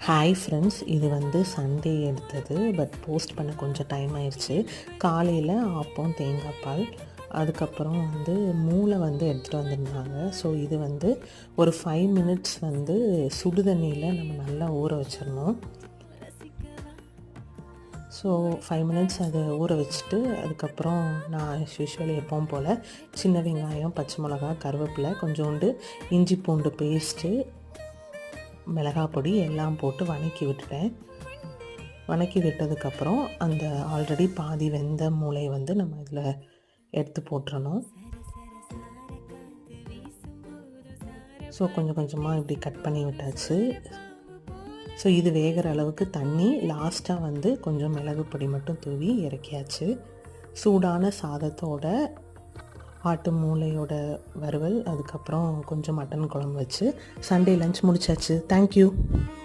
Hi friends, இது வந்து Sunday எடுத்தது. பட் போஸ்ட் பண்ண கொஞ்சம் டைம் ஆயிடுச்சு. காலையில் ஆப்பம் தேங்காய் பால், அதுக்கப்புறம் வந்து மூளை வந்து எடுத்துகிட்டு வந்திருந்தாங்க. ஸோ இது வந்து ஒரு 5 மினிட்ஸ் வந்து சுடு தண்ணியில் நம்ம நல்லா ஊற வச்சிடணும். ஸோ 5 மினிட்ஸ் அதை ஊற வச்சுட்டு அதுக்கப்புறம் நான் யூஸ்வலி எப்பவும் போல் சின்ன வெங்காயம், பச்சை மிளகா, கருவேப்பிலை, கொஞ்சோண்டு இஞ்சி பூண்டு பேஸ்ட்டு, மிளகாய் பொடி எல்லாம் போட்டு வதக்கி விட்டுட்டேன். வதக்கி விட்டதுக்கப்புறம் அந்த ஆல்ரெடி பாதி வெந்த மூளையை வந்து நம்ம இதில் எடுத்து போட்டுறணும். ஸோ கொஞ்சம் கொஞ்சமாக இப்படி கட் பண்ணி விட்டாச்சு. ஸோ இது வேகிற அளவுக்கு தண்ணி, லாஸ்ட்டாக வந்து கொஞ்சம் மிளகு பொடி மட்டும் தூவி இறக்கியாச்சு. சூடான சாதத்தோட ஆட்டு மூளையோட வறுவல், அதுக்கப்புறம் கொஞ்சம் மட்டன் குழம்பு வச்சு சண்டே லஞ்ச் முடிச்சாச்சு. தேங்க்யூ.